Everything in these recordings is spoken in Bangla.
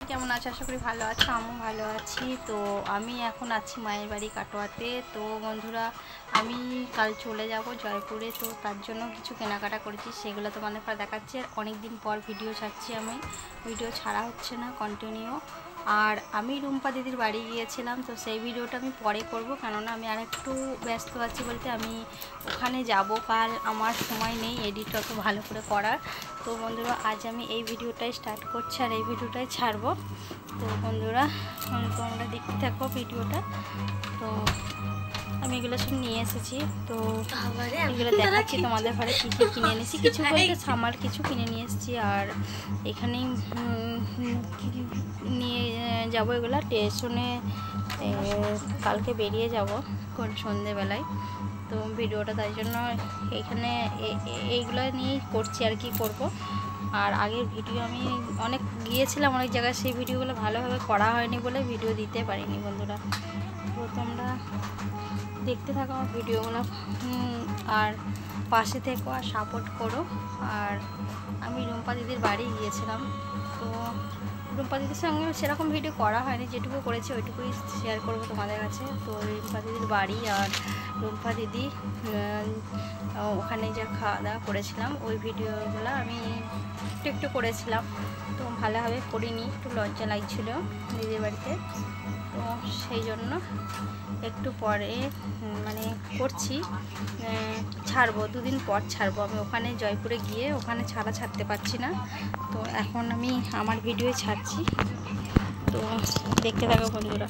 কেমন আছো? আশা করি ভালো আছো, আমিও ভালো আছি। তো আমি এখন আছি মায়ের বাড়ি কাটোয়াতে। তো বন্ধুরা, আমি কাল চলে যাব জয়পুরে। তো তার জন্য কিছু কেনাকাটা করেছি, সেগুলো তোমাদের পর দেখাচ্ছি। আর অনেক দিন পর ভিডিও ছাড়ছি, আমি ভিডিও ছাড়া হচ্ছে না কন্টিনিউ। আর আমি রুম্পা দিদির বাড়ি গিয়েছিলাম, তো সেই ভিডিওটা আমি পরে করব, কেননা আমি আর একটু ব্যস্ত আছি বলতে আমি ওখানে যাব কাল, আমার সময় নেই এডিট অত ভালো করে করার। তো বন্ধুরা, আজ আমি এই ভিডিওটাই স্টার্ট করছি আর এই ভিডিওটাই ছাড়বো। তো বন্ধুরা, তোমরা দেখতে থাকো ভিডিওটা। তো আমি এগুলো সব নিয়ে এসেছি, তো এগুলো দেখাচ্ছি তোমাদের ঘরে কী কী কিনে এনেছি। কিছু বলতে সামার কিছু কিনে নিয়ে এসেছি। আর এখানেই নিয়ে যাবো এগুলো স্টেশনে, কালকে বেরিয়ে যাব সন্ধেবেলায়। তো ভিডিওটা তাই জন্য এখানে এইগুলো নিয়েই করছি আর কি করব। আর আগের ভিডিও আমি অনেক গিয়েছিলাম অনেক জায়গায়, সেই ভিডিওগুলো ভালোভাবে করা হয়নি বলে ভিডিও দিতে পারিনি বন্ধুরা। তো তোমরা দেখতে থাকো আমার ভিডিওগুলো, আর পাশে থেকো আর সাপোর্ট করো। আর আমি রুম্পা দিদির বাড়ি গিয়েছিলাম, তো রুম্পা দিদির সঙ্গে সেরকম ভিডিও করা হয়নি, যেটুকু করেছি ওইটুকুই শেয়ার করবো তোমাদের কাছে। তো রুম্পা দিদির বাড়ি আর রুম্পা দিদি ওখানে যা খাওয়া দাওয়া করেছিলাম ওই ভিডিওগুলো আমি একটু করেছিলাম। তো ভালোভাবে করিনি, একটু লজ্জা লাগছিল দিদির বাড়িতে। তো সেই জন্য একটু পরে মানে করছি, ছাড়বো, দুদিন পর ছাড়বো। আমি ওখানে জয়পুরে গিয়ে ওখানে ছাড়তে পারছি না, তো এখন আমি আমার ভিডিও ছাড়ছি। তো দেখতে থাকো বন্ধুরা।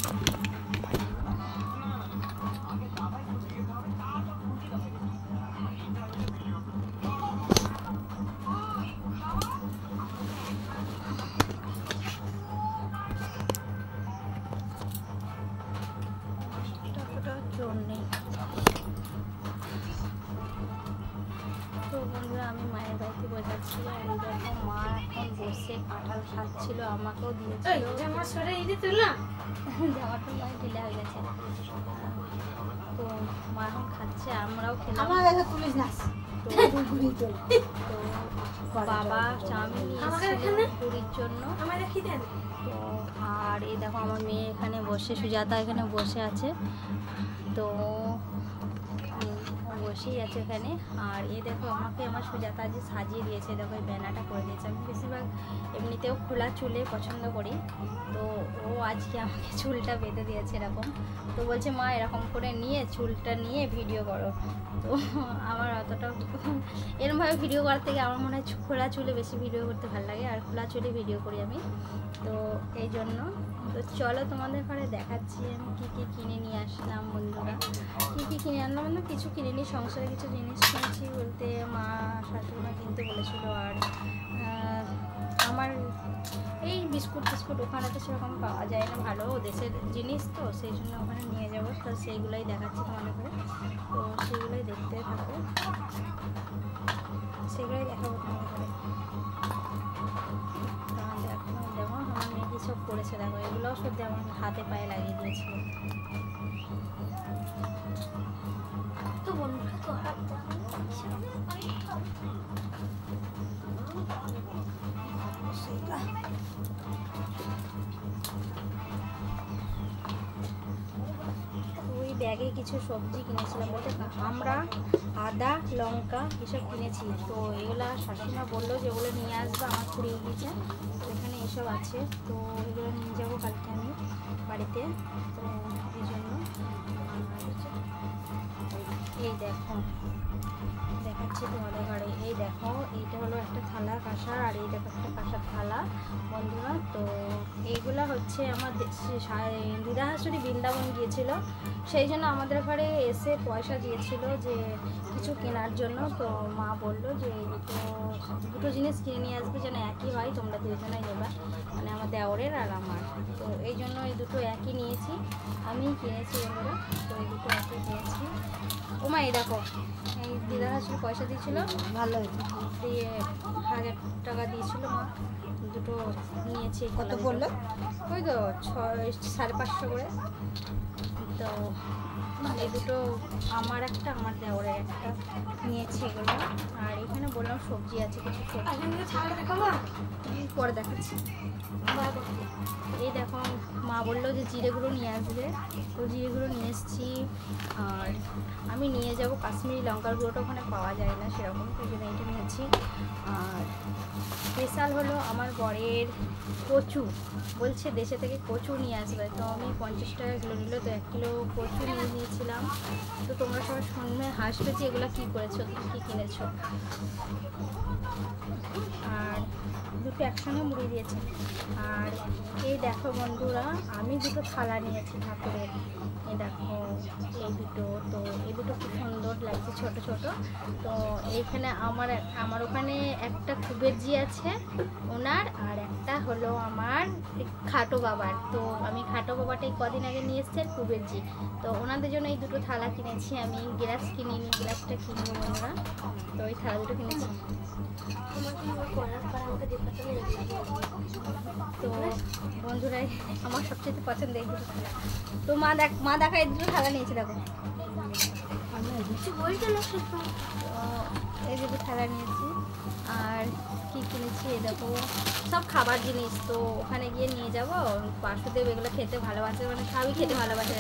তো বন্ধুরা, আমি মায়ের বাড়িতে বোঝাচ্ছি। আর এই দেখো মা এখন বসে কাঁঠাল খাচ্ছিল, আমাকেও দিয়েছিল। জামাটা ঢিলা হয়ে গেছে। তো মা এখন খাচ্ছে, আমরাও খেলাম। তো বাবা চাউমিন নিয়ে এসেছিল পুরীর জন্য। তো আর এই দেখো আমার মেয়ে এখানে বসে, সুজাতা এখানে বসে আছে। তো বসেই আছে এখানে। আর এই দেখো আমাকে আমার সুজাতা যে সাজিয়ে দিয়েছে, দেখো এই ব্যানারটা করে দিয়েছে। আমি বেশিরভাগ এমনিতেও খোলা চুলে পছন্দ করি, তো ও আজকে আমাকে চুলটা বেঁধে দিয়েছে এরকম। তো বলছে মা এরকম করে নিয়ে চুলটা নিয়ে ভিডিও করো। তো আমার অতটা এরমভাবে ভিডিও করার থেকে আমার মনে হয় খোলা চুলে বেশি ভিডিও করতে ভালো লাগে, আর খোলা চুলে ভিডিও করি আমি। তো এই জন্য তো চলো তোমাদের ঘরে দেখাচ্ছি আমি কী কী কিনে নিয়ে আসলাম বন্ধুরা। কী কী কিনে আনলাম না, কিছু কিনে নিই, সংসারে কিছু জিনিস কিনেছি বলতে মা শাশুড়িমা কিনতে বলেছিল। আর আমার এই বিস্কুট ওখানে তো সেরকম পাওয়া যায় না, ভালো দেশের জিনিস, তো সেই জন্য ওখানে নিয়ে যাবো। তো সেইগুলোই দেখাচ্ছি তোমাদের ঘরে, তো সেগুলোই দেখতে থাকো, সেগুলোই দেখাবো তোমাদের ঘরে। দেখো আমার মেয়ে কী সব করেছে, দেখো এগুলোও সত্যি আমার হাতে পায়ে লাগিয়ে দিয়েছিল। তো বন্ধুরা, তো ওই ব্যাগে কিছু সবজি কিনেছিলাম বলতে আমরা আদা লঙ্কা এসব কিনেছি। তো এগুলো শাশুড়িমা বললো যে ওগুলো নিয়ে আসবে, আমার ফুরিয়ে গিয়েছে। এখানে এসব আছে, তো এগুলো নিয়ে যাবো কালকে আমি বাড়িতে। তো এই জন্য এই দেখো দেখাচ্ছি তোমাদের ঘরে। এই দেখো এইটা হলো একটা থালা কাঁসার, আর এই দেখো একটা কাঁসার থালা বন্ধুরা। তো এইগুলো হচ্ছে আমার দিদা শাশুড়ি বৃন্দাবন গিয়েছিল, সেই জন্য আমাদের ঘরে এসে পয়সা দিয়েছিল যে কিছু কেনার জন্য। তো মা বললো যে দুটো জিনিস কিনে নিয়ে আসবে, যেন একই হয়, তোমরা দুজনেই নেবা, মানে আমার দেওরের আর আমার। তো এই জন্য এই দুটো একই নিয়েছি, আমিই কিনেছি বন্ধুরা। তো এই দুটো একই কিনেছি। ও মা এই দেখো, এই দিদা শাশুড়ি পয়সা দিয়েছিল, ভালো দিয়ে 1000 টাকা দিয়েছিল মা, দুটো নিয়েছি। কত বললো? ওই তো 550 করে। তো এই দুটো আমার একটা, আমার দেওরের একটা নিয়েছি এগুলো। আর এখানে বললাম সবজি আছে, কিছু সবজি পরে দেখাচ্ছি। এই দেখো মা বললো যে জিরে গুঁড়ো নিয়ে আসবে, তো জিরে গুঁড়ো নিয়ে এসেছি। আর আমি নিয়ে যাব কাশ্মীরি লঙ্কার গুঁড়োটা ওখানে পাওয়া যায় না সেরকম, সেই জন্য এটা নিয়েছি। আর স্পেশাল হলো আমার বরের কচু, বলছে দেশে থেকে কচু নিয়ে আসবে, তো আমি 50 টাকা কিলো নিল, তো 1 কিলো কচু নিয়ে নিয়েছিলাম। তো তোমরা সবাই শুনবে, হাসবে যে এগুলো কী করেছো, কী কিনেছো। আর দুটো একসঙ্গে মুড়ি দিয়েছে। আর এই দেখো বন্ধুরা, আমি দুটো থালা নিয়েছি ঠাকুরের। এই দেখো এই দুটো, তো এই দুটো খুব সুন্দর লাগছে, ছোট ছোট। তো এইখানে আমার ওখানে একটা কুবেরজি আছে ওনার, আর একটা হলো আমার খাটো বাবার। তো আমি খাটো বাবাটাই কদিন আগে নিয়ে এসেছি, আর কুবেরজি, তো ওনাদের জন্য এই দুটো থালা কিনেছি। আমি গ্লাস কিনিনি, গ্লাসটা কিনবো বন্ধুরা। তো ওই থালা দুটো কিনেছি। তো বন্ধুরা আমার সবচেয়ে পছন্দ এই দুটো থালা। তো মা দেখা এই দুটো থালা নিয়েছে, দেখো এই দুটো থালা নিয়েছি। আর কি কিনেছি এই দেখো, সব খাবার জিনিস। তো ওখানে গিয়ে নিয়ে যাব। বাসুদেব এগুলো খেতে ভালোবাসে, মানে সবই খেতে ভালোবাসে,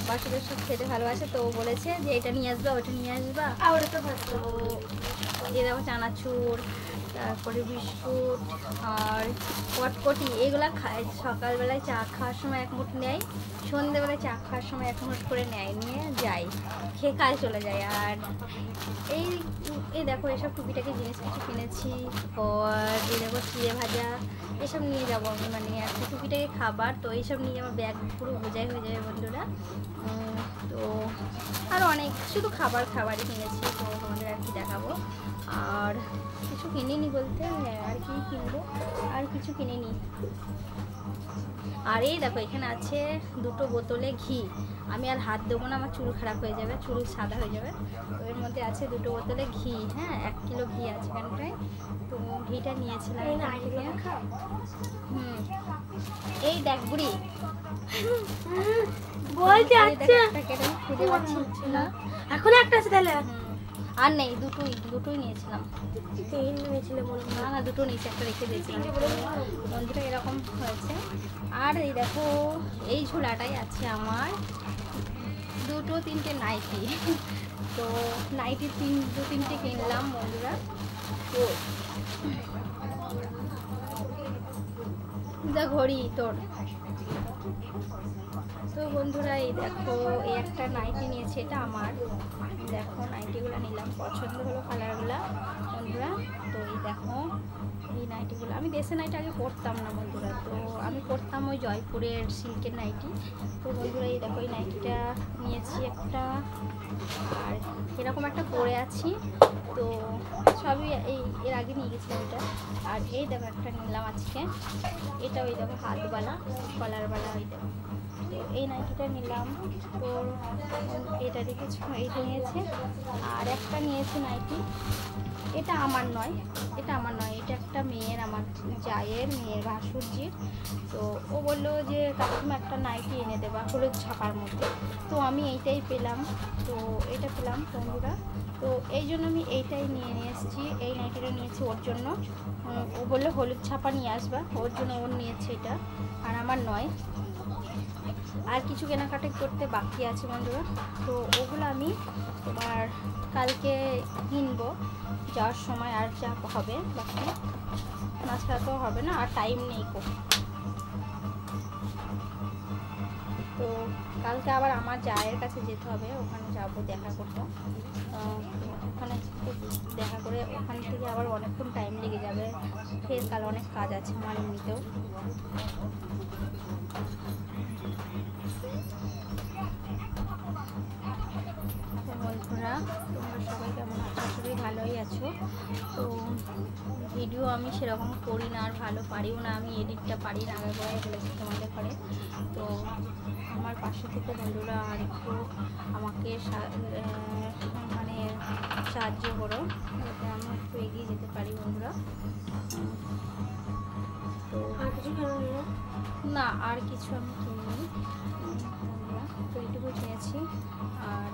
বাসুদেব সব খেতে ভালোবাসে। তো বলেছে যে এটা নিয়ে আসবা, ওটা নিয়ে আসবা। তো এই দেখো চানাচুর, তারপরে বিস্কুট আর কটকটি, এগুলো খায়। সকালবেলায় চা খাওয়ার সময় এক মুঠ নেয়, সন্ধ্যেবেলায় চা খাওয়ার সময় এক মুঠ করে নেয়, নিয়ে যায়, খেয়ে কাজ চলে যায়। আর এই দেখো এসব টুকিটাকি জিনিস কিছু কিনেছি। আর এই দেখো চিড়ে ভাজা, এসব নিয়ে যাবো আমি, মানে একটা টুকিটাকি খাবার। তো এইসব নিয়ে আমার ব্যাগ পুরো বোঝাই হয়ে যাবে বন্ধুরা। তো আর অনেক শুধু খাবারই কিনেছি, তো তোমাদের আর কি দেখাবো। আর কিছু কিনিনি বলতে, আর কি কিনবো, আর কিছু কিনিনি। আর এই দেখো এখানে আছে দুটো বোতলে ঘি, আমি আর হাত দেবো না, আমার চুল খারাপ হয়ে যাবে, চুল সাদা হয়ে যাবে। তো এর মধ্যে আছে দুটো বোতলে ঘি, হ্যাঁ 1 কিলো ঘি আছে এখানটায়। তো ঘিটা নিয়েছিলাম। এই দেখ বুড়ি বলতে খুঁজে পাচ্ছি না, এখন একটা আছে তাহলে, আর নেই, দুটোই নিয়েছিলাম। না দুটো নিচে একটা রেখে দিয়েছিলাম। বন্ধুরা এরকম হয়েছে। আর এই দেখো এই ঝোলাটাই আছে আমার 2-3টে নাইটি। তো নাইটি 2-3টে কিনলাম বন্ধুরা। তো যা ঘড়ি তোর। তো বন্ধুরা এই দেখো এই একটা নাইটি নিয়েছি, এটা আমার। দেখো নাইটিগুলো নিলাম, পছন্দ হলো কালারগুলো বন্ধুরা। তো এই দেখো এই নাইটিগুলো, আমি দেশের নাইটি আগে পরতাম না বন্ধুরা, তো আমি পরতাম ওই জয়পুরের সিল্কের নাইটি। তো বন্ধুরা এই দেখো এই নাইটিটা নিয়েছি একটা, আর এরকম একটা পরে আছি। তো সবই এর আগে নিয়ে গেছিলাম এটা। আর এই দেখো একটা নিলাম আজকে, এটা ওই দেখো হাতওয়ালা কলারওয়ালা, ওই দেখো। তো এই নাইটিটা নিলাম। তো এটা দেখেছো, এইটা নিয়েছে। আর একটা নিয়েছে নাইটি, এটা আমার নয়, এটা একটা মেয়ের, আমার জায়ের মেয়ের ভাসুরজির। তো ও বললো যে কাকিমা একটা নাইটি এনে দেবা হলুদ ছাপার মধ্যে। তো আমি এইটাই পেলাম, তো এটা পেলাম বন্ধুরা। তো এই জন্য আমি এইটাই নিয়ে এসেছি, এই নাইটিটা নিয়েছি ওর জন্য। ও বললো হলুদ ছাপা নিয়ে আসবা, ওর জন্য ওর নিয়েছে এটা, আর আমার নয়। আর কিছু কেনাকাটি করতে বাকি আছে বন্ধুরা, তো ওগুলো আমি তোমার কালকে কিনবো যাওয়ার সময়। আর যা হবে বাকি, না ছাড়া তো হবে না, আর টাইম নেই কো। তো কালকে আবার আমার জায়ের কাছে যেতে হবে, ওখানে যাবো দেখা করতে। ওখানে দেখা করে ওখান থেকে আবার অনেকক্ষণ টাইম লেগে যাবে, ফের কাল অনেক কাজ আছে আমার এমনিতেও। বন্ধুরা তোমরা সবাই কেমন আছো? সবাই ভালোই আছো। তো ভিডিও আমি সেরকম করি না, আর ভালো পারিও না, আমি এডিটটা পারি না, আগে করে বলেছি তোমাদের ঘরে। তো আমার পাশে থেকে বন্ধুরা আর একটু আমাকে মানে সাহায্য করো, যাতে আমি একটু এগিয়ে যেতে পারি বন্ধুরা। তো না আর কিছু আমি কিনিনি বন্ধুরা, তো এইটুকু কিনেছি। আর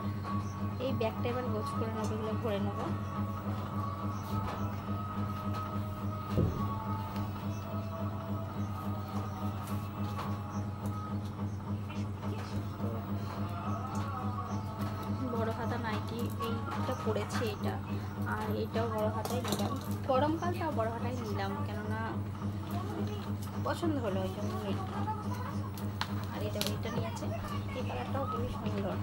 এই ব্যাগটা এবার গোছ করে নেবো, এগুলো ভরে নেবো। বড় হাতা নাইটি এইটা পরেছি, এটা আর এইটাও বড় হাতাই নিলাম, গরমকালটাও বড় হাতাই নিলাম, কেননা পছন্দ হলো ওই জন্য এইটা। আর এটা এইটা নিয়েছে, এই কালারটাও খুবই সুন্দর,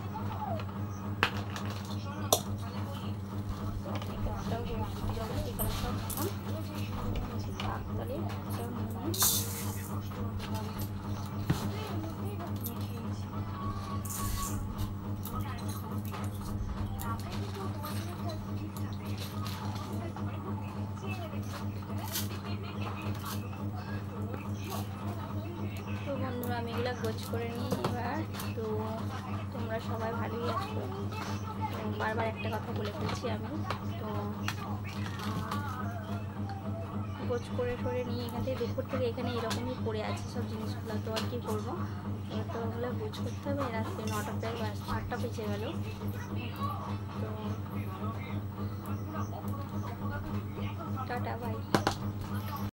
এই কালারটাও খুবই সুন্দর, এই কালারটাও তাহলে তো বন্ধুরা আমি এগুলো গোছ করে নিই এবার। তো তোমরা সবাই ভালোই আছো, তো বারবার একটা কথা বলে ফেলছি আমি। তো গোছ করে নিয়ে এখান থেকে দুপুর থেকে এখানে এরকমই পড়ে আছে সব জিনিসগুলো, তো আর কি করবো, এবার তো ওগুলো গোছ করতে হবে। রাত্রে 9টা প্রায় 8টা বেজে গেল। তো